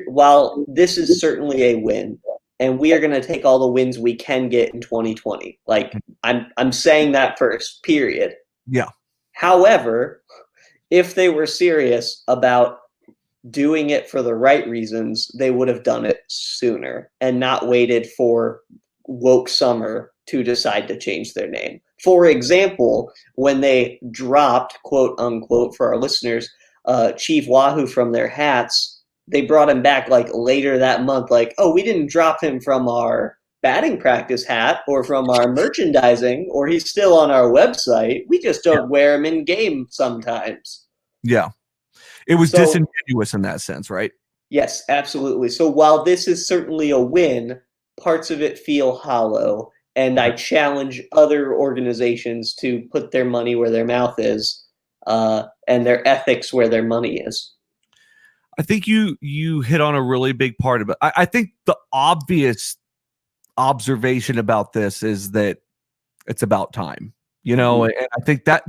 while this is certainly a win, and we are going to take all the wins we can get in 2020. Like, I'm saying that first, period.
Yeah.
However, if they were serious about doing it for the right reasons, they would have done it sooner and not waited for woke summer to decide to change their name. For example, when they dropped, quote unquote, for our listeners, Chief Wahoo from their hats, they brought him back like later that month, like, oh, we didn't drop him from our batting practice hat or from our merchandising, or he's still on our website. We just don't wear him in game sometimes.
Yeah. It was disingenuous in that sense, right?
Yes, absolutely. So while this is certainly a win, parts of it feel hollow, and I challenge other organizations to put their money where their mouth is, and their ethics where their money is.
I think you hit on a really big part of it. I think the obvious observation about this is that it's about time, and I think that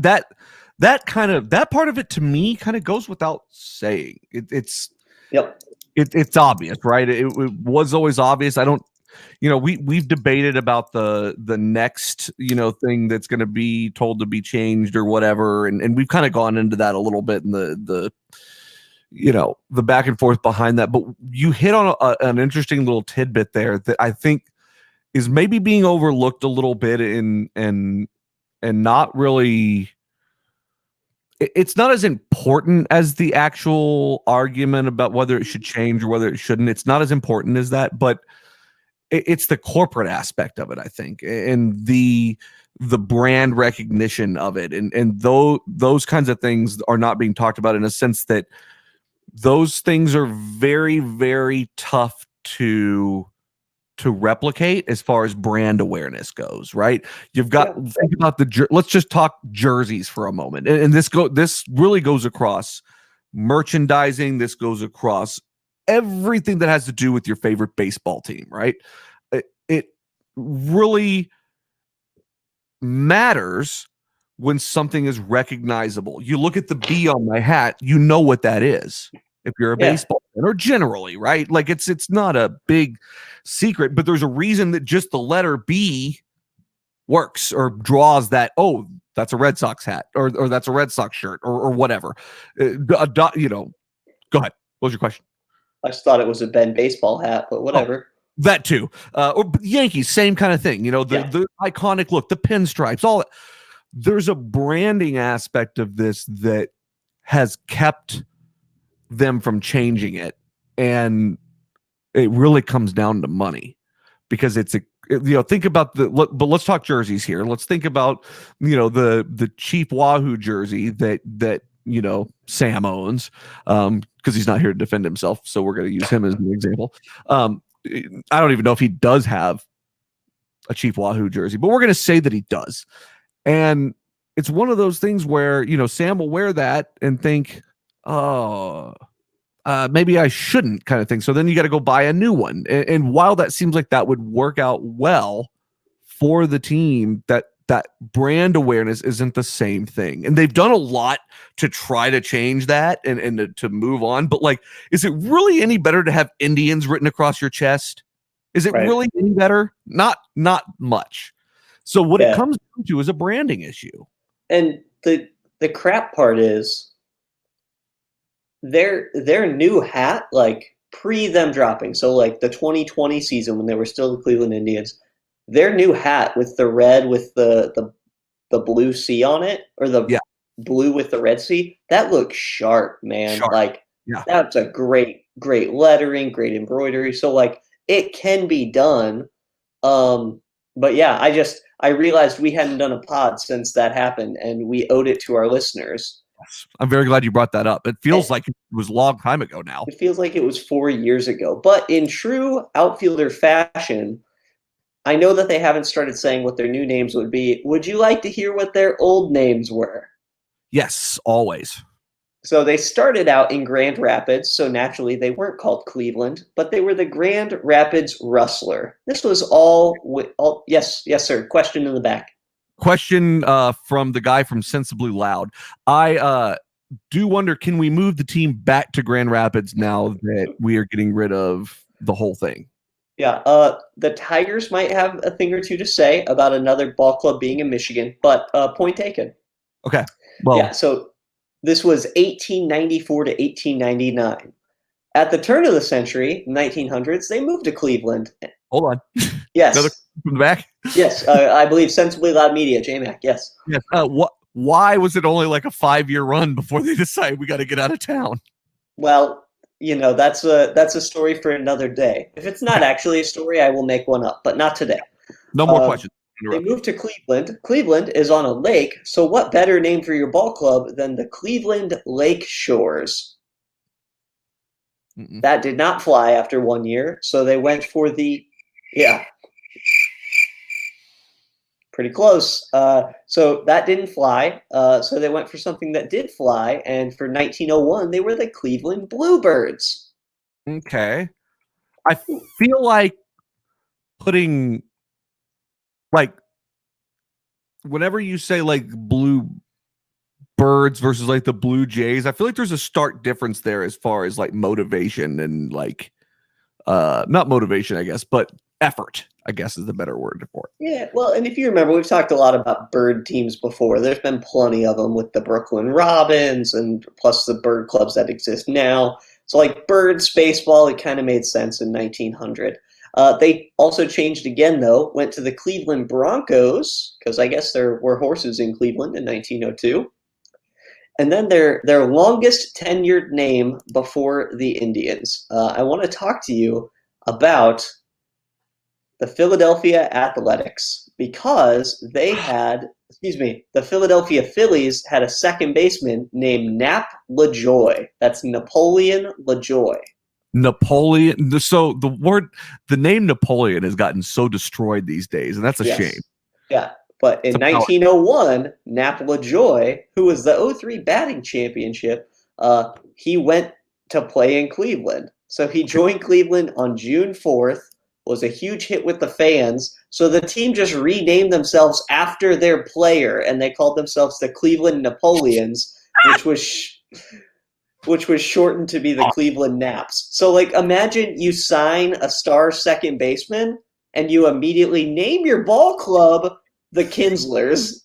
part of it to me kind of goes without saying. It's obvious, right? It was always obvious. I don't, we've debated about the next, thing that's going to be told to be changed or whatever. And we've kind of gone into that a little bit in the back and forth behind that. But you hit on an interesting little tidbit there that I think is maybe being overlooked a little bit and not really, it's not as important as the actual argument about whether it should change or whether it shouldn't. It's not as important as that, but it's the corporate aspect of it, I think, and the brand recognition of it. And those kinds of things are not being talked about, in a sense that those things are very, very tough to replicate as far as brand awareness goes, right? You've got think about let's just talk jerseys for a moment, and this really goes across merchandising. This goes across everything that has to do with your favorite baseball team, right? It really matters when something is recognizable. You look at the B on my hat, you know what that is. If you're a baseball fan, or generally, right? Like it's not a big secret, but there's a reason that just the letter B works or draws that, oh, that's a Red Sox hat or that's a Red Sox shirt or whatever. Go ahead. What was your question?
I just thought it was a Ben baseball hat, but whatever.
Oh, that too. Or Yankees, same kind of thing. The iconic look, the pinstripes, all that. There's a branding aspect of this that has kept them from changing it, and it really comes down to money, because it's think about but let's talk jerseys here. Let's think about, the cheap Wahoo jersey that Sam owns, because he's not here to defend himself. So we're going to use him as an example. I don't even know if he does have a cheap Wahoo jersey, but we're going to say that he does. And it's one of those things where, Sam will wear that and think, oh, maybe I shouldn't, kind of thing. So then you got to go buy a new one. And while that seems like that would work out well for the team, that brand awareness isn't the same thing. And they've done a lot to try to change that and to move on. But like, is it really any better to have Indians written across your chest? Is it really any better? Not much. So what it comes down to is a branding issue.
And the crap part is their new hat, like pre them dropping. So like the 2020 season when they were still the Cleveland Indians, their new hat with the red with the blue C on it, or the blue with the red C, that looks sharp, man. That's a great lettering, great embroidery. So like it can be done. But yeah, I realized we hadn't done a pod since that happened, and we owed it to our listeners.
I'm very glad you brought that up. It feels like it was a long time ago now.
It feels like it was 4 years ago. But in true Outfielder fashion, I know that they haven't started saying what their new names would be. Would you like to hear what their old names were?
Yes, always.
So they started out in Grand Rapids, so naturally they weren't called Cleveland, but they were the Grand Rapids Rustler. This was all yes, sir. Question in the back.
Question from the guy from Sensibly Loud. I do wonder, can we move the team back to Grand Rapids now that we are getting rid of the whole thing?
Yeah, the Tigers might have a thing or two to say about another ball club being in Michigan, but point taken.
Okay. Well,
yeah, so this was 1894 to 1899. At the turn of the century, 1900s, they moved to Cleveland.
Hold on.
Yes.
Another from the back?
Yes, I believe Sensibly Loud Media, JMac, yes.
Yes. Why was it only like a 5-year run before they decided we got to get out of town?
Well, that's a story for another day. If it's not actually a story, I will make one up, but not today.
No more questions.
They moved to Cleveland. Cleveland is on a lake, so what better name for your ball club than the Cleveland Lake Shores? Mm-mm. That did not fly after 1 year, so they went for pretty close. So that didn't fly, so they went for something that did fly, and for 1901, they were the Cleveland Bluebirds.
Okay. I feel like putting... like whenever you say like blue birds versus like the Blue Jays, I feel like there's a stark difference there as far as like motivation and like not motivation, I guess, but effort, I guess is the better word for it.
Yeah, well, and if you remember, we've talked a lot about bird teams before. There's been plenty of them with the Brooklyn Robins and plus the bird clubs that exist now. So like birds, baseball, it kind of made sense in 1900. They also changed again, though, went to the Cleveland Broncos, because I guess there were horses in Cleveland in 1902. And then their longest tenured name before the Indians. I want to talk to you about the Philadelphia Athletics, because they had, the Philadelphia Phillies had a second baseman named Nap LaJoy. That's Napoleon LaJoy.
Napoleon. So the name Napoleon has gotten so destroyed these days, and that's a shame.
Yeah, but in 1901, Nap LaJoy, who was the 03 batting championship, he went to play in Cleveland. So he joined Cleveland on June 4th, was a huge hit with the fans. So the team just renamed themselves after their player, and they called themselves the Cleveland Napoleons, which was shortened to be the Cleveland Naps. So, like, imagine you sign a star second baseman and you immediately name your ball club the Kinslers.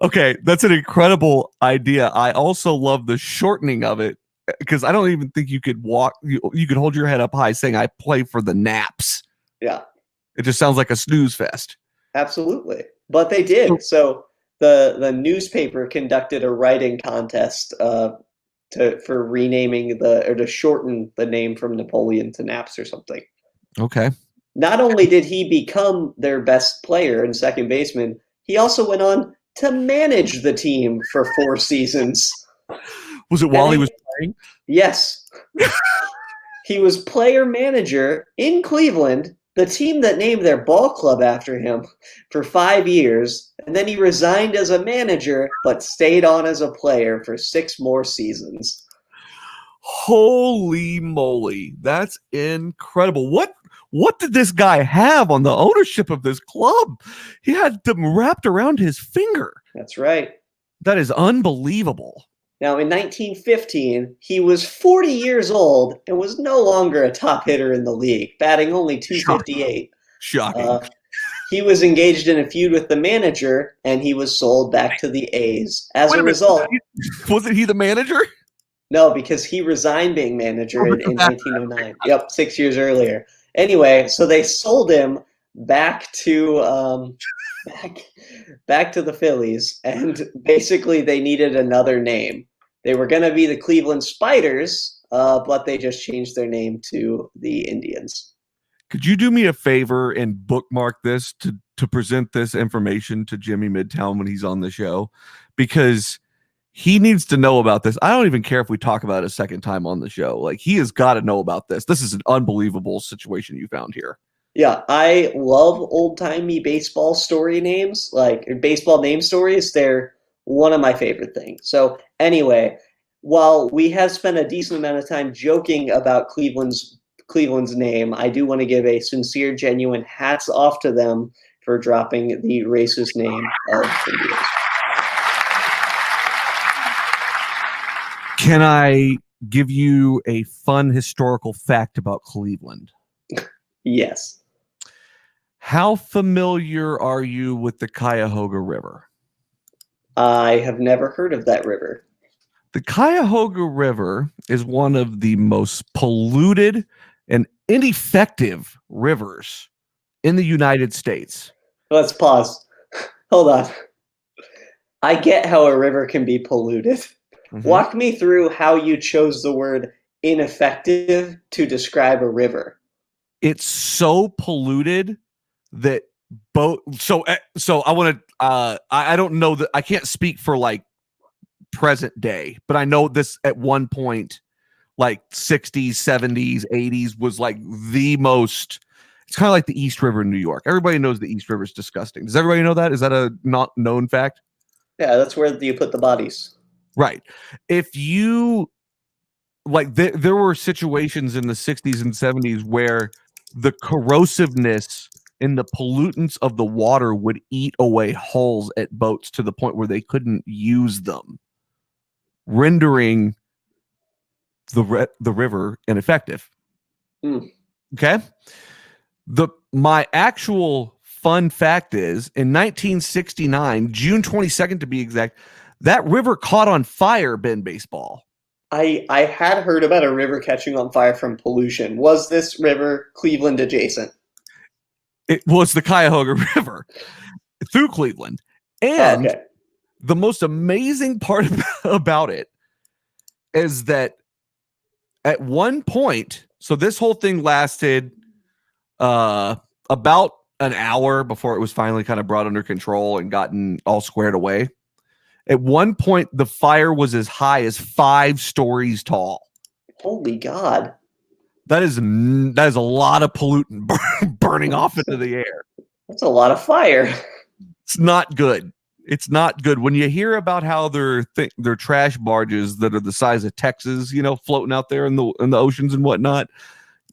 Okay, that's an incredible idea. I also love the shortening of it, because I don't even think you could you could hold your head up high saying I play for the Naps.
Yeah.
It just sounds like a snooze fest.
Absolutely. But they did. So the newspaper conducted a writing contest for renaming to shorten the name from Napoleon to Naps or something.
Okay.
Not only did he become their best player and second baseman, he also went on to manage the team for 4 seasons.
Was it while he was playing?
Yes. He was player manager in Cleveland, the team that named their ball club after him, for 5 years, and then he resigned as a manager but stayed on as a player for 6 more seasons.
Holy moly, that's incredible. What did this guy have on the ownership of this club? He had them wrapped around his finger.
That's right.
That is unbelievable.
Now, in 1915, he was 40 years old and was no longer a top hitter in the league, batting only .258.
Shocking.
He was engaged in a feud with the manager, and he was sold back to the A's. As a result,
wasn't he the manager?
No, because he resigned being manager in 1909. Yep, 6 years earlier. Anyway, so they sold him back to back to the Phillies, and basically they needed another name. They were going to be the Cleveland Spiders, but they just changed their name to the Indians.
Could you do me a favor and bookmark this to present this information to Jimmy Midtown when he's on the show? Because he needs to know about this. I don't even care if we talk about it a second time on the show. Like, he has got to know about this. This is an unbelievable situation you found here.
Yeah, I love old-timey baseball story names, like baseball name stories. They're one of my favorite things. So anyway, while we have spent a decent amount of time joking about Cleveland's name, I do want to give a sincere, genuine hats off to them for dropping the racist name of Indians.
Can I give you a fun historical fact about Cleveland?
Yes.
How familiar are you with the Cuyahoga River?
I have never heard of that river.
The Cuyahoga River is one of the most polluted and ineffective rivers in the United States.
Let's pause. Hold on. I get how a river can be polluted. Mm-hmm. Walk me through how you chose the word ineffective to describe a river.
It's so polluted that so I want to I don't know that I can't speak for like present day, but I know this at one point, like 60s, 70s, 80s was like the most. It's kind of like the East River in New York. Everybody knows the East River is disgusting. Does everybody know that? Is that a not known fact?
Yeah, that's where you put the bodies.
Right. If you like, there were situations in the 60s and 70s where the corrosiveness and the pollutants of the water would eat away hulls at boats to the point where they couldn't use them, rendering the river ineffective. Okay. My actual fun fact is in 1969, June 22nd to be exact, that river caught on fire, Ben Baseball.
I had heard about a river catching on fire from pollution. Was this river Cleveland adjacent?
It was the Cuyahoga River through Cleveland. And the most amazing part about it is that at one point, so this whole thing lasted about an hour before it was finally kind of brought under control and gotten all squared away. At one point, the fire was as high as 5 stories tall.
Holy God.
That is a lot of pollutant burning off into the air.
That's a lot of fire.
It's not good. It's not good. When you hear about how they're trash barges that are the size of Texas, floating out there in the oceans and whatnot,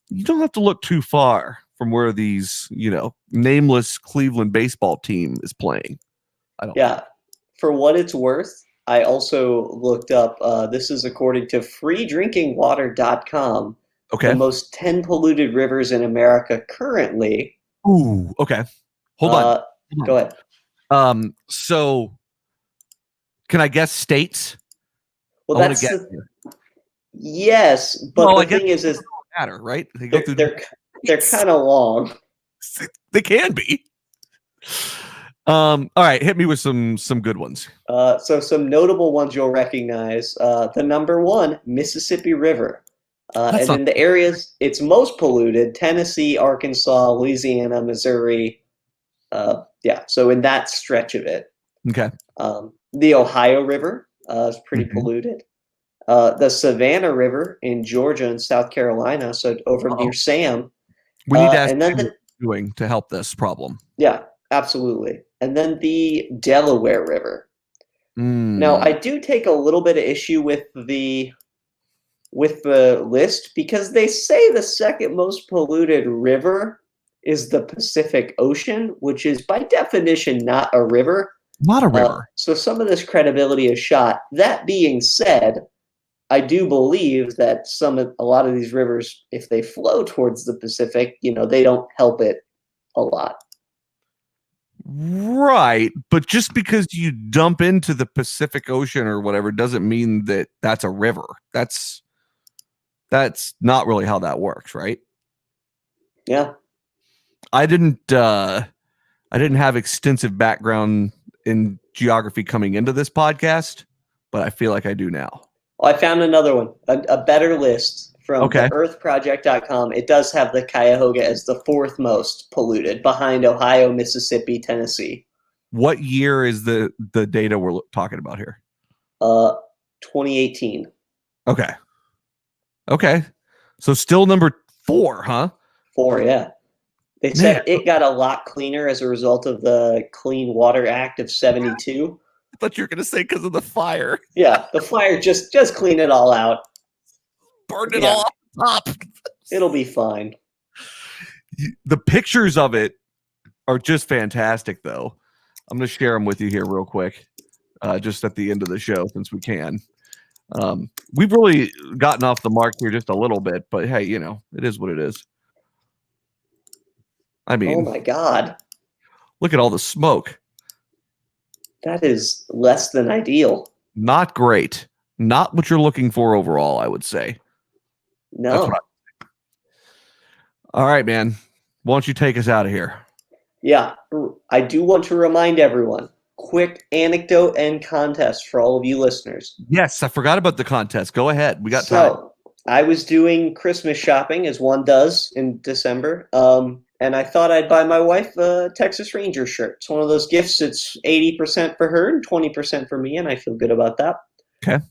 you don't have to look too far from where these, nameless Cleveland baseball team is playing.
For what it's worth, I also looked up, this is according to freedrinkingwater.com, the most 10 polluted rivers in America currently.
Ooh, okay. Hold on.
Go ahead.
So can I guess states?
Well, that's yes, but the thing is
matter, right? They
go through they're kind of long.
They can be. All right, hit me with some good ones.
So some notable ones you'll recognize. The number one, Mississippi River. And then the areas it's most polluted, Tennessee, Arkansas, Louisiana, Missouri. So in that stretch of it.
Okay.
The Ohio River is pretty polluted. The Savannah River in Georgia and South Carolina, so over near Sam.
We need to ask
and then
what you're doing to help this problem.
Yeah, absolutely. And then the Delaware River. Now, I do take a little bit of issue with the list because they say the second most polluted river is the Pacific Ocean, which is by definition not a river.
Not a river.
So some of this credibility is shot. That being said, I do believe that a lot of these rivers, if they flow towards the Pacific, they don't help it a lot.
Right, but just because you dump into the Pacific Ocean or whatever doesn't mean that that's a river. That's not really how that works, right?
Yeah.
I didn't have extensive background in geography coming into this podcast, but I feel like I do now.
Well, I found another one, a better list from the earthproject.com. It does have the Cuyahoga as the fourth most polluted, behind Ohio, Mississippi, Tennessee.
What year is the data we're talking about here?
2018.
Okay. So still number 4, huh?
4, yeah. They said it got a lot cleaner as a result of the Clean Water Act of 72.
I thought you were going to say because of the fire.
Yeah, the fire just clean it all out.
Burned it all up.
It'll be fine.
The pictures of it are just fantastic, though. I'm going to share them with you here real quick, just at the end of the show, since we can. We've really gotten off the mark here just a little bit, but hey, it is what it is. I mean,
oh my God.
Look at all the smoke.
That is less than ideal.
Not great. Not what you're looking for overall, I would say.
No.
All right, man. Why don't you take us out of here?
Yeah, I do want to remind everyone, quick anecdote and contest for all of you listeners.
Yes, I forgot about the contest. Go ahead. We got time.
I was doing Christmas shopping, as one does in December, and I thought I'd buy my wife a Texas Ranger shirt. It's one of those gifts. It's 80% for her and 20% for me, and I feel good about that.
Okay.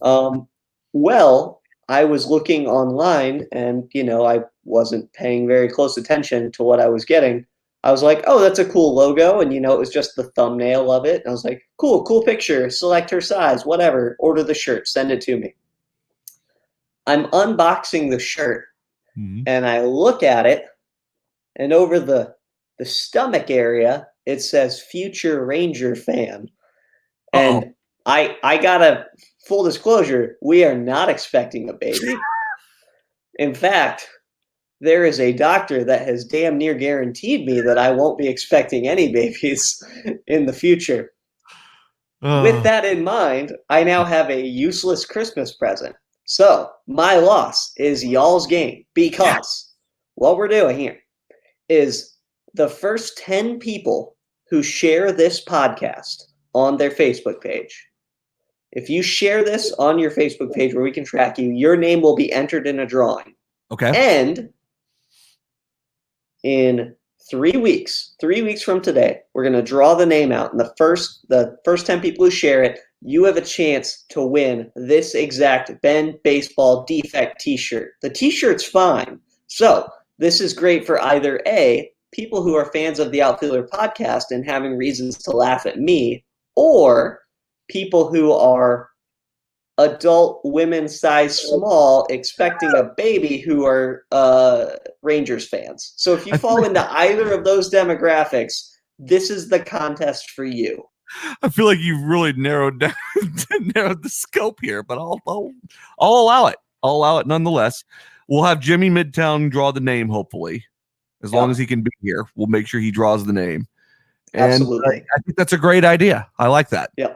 Well, I was looking online, and I wasn't paying very close attention to what I was getting. I was like, oh, that's a cool logo, and it was just the thumbnail of it. And I was like, cool picture, select her size, whatever, order the shirt, send it to me. I'm unboxing the shirt, and I look at it, and over the stomach area, it says future Ranger fan. And I gotta, full disclosure, we are not expecting a baby. In fact, there is a doctor that has damn near guaranteed me that I won't be expecting any babies in the future. With that in mind, I now have a useless Christmas present. So my loss is y'all's game, because what we're doing here is the first 10 people who share this podcast on their Facebook page. If you share this on your Facebook page where we can track you, your name will be entered in a drawing.
Okay.
And in 3 weeks from today, we're going to draw the name out. And the first 10 people who share it, you have a chance to win this exact Ben Baseball Defect t-shirt. The t-shirt's fine. So this is great for either A, people who are fans of the Outfielder podcast and having reasons to laugh at me, or people who are adult women size small expecting a baby who are Rangers fans. So if you fall into either of those demographics, this is the contest for you.
I feel like you've really narrowed down the scope here, but I'll allow it. I'll allow it nonetheless. We'll have Jimmy Midtown draw the name, hopefully. As long as he can be here, we'll make sure he draws the name. And
absolutely.
I think that's a great idea. I like that.
Yeah.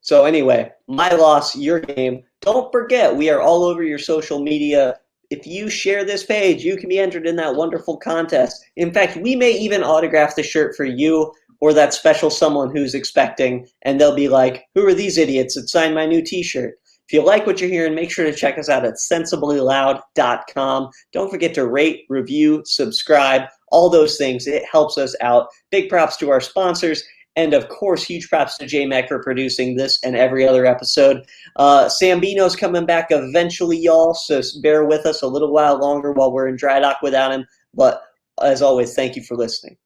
So anyway, my loss, your game. Don't forget, we are all over your social media. If you share this page, you can be entered in that wonderful contest. In fact, we may even autograph the shirt for you or that special someone who's expecting, and they'll be like, who are these idiots that signed my new t-shirt? If you like what you're hearing, make sure to check us out at sensiblyloud.com. Don't forget to rate, review, subscribe, all those things. It helps us out. Big props to our sponsors. And of course, huge props to Jay Meck for producing this and every other episode. Sambino's coming back eventually, y'all, so bear with us a little while longer while we're in dry dock without him. But as always, thank you for listening.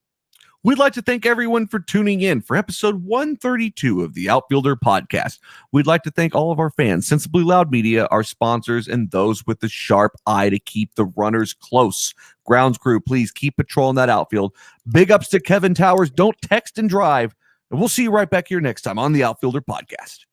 We'd like to thank everyone for tuning in for episode 132 of the Outfielder podcast. We'd like to thank all of our fans, Sensibly Loud Media, our sponsors, and those with the sharp eye to keep the runners close. Grounds crew, please keep patrolling that outfield. Big ups to Kevin Towers. Don't text and drive. And we'll see you right back here next time on the Outfielder podcast.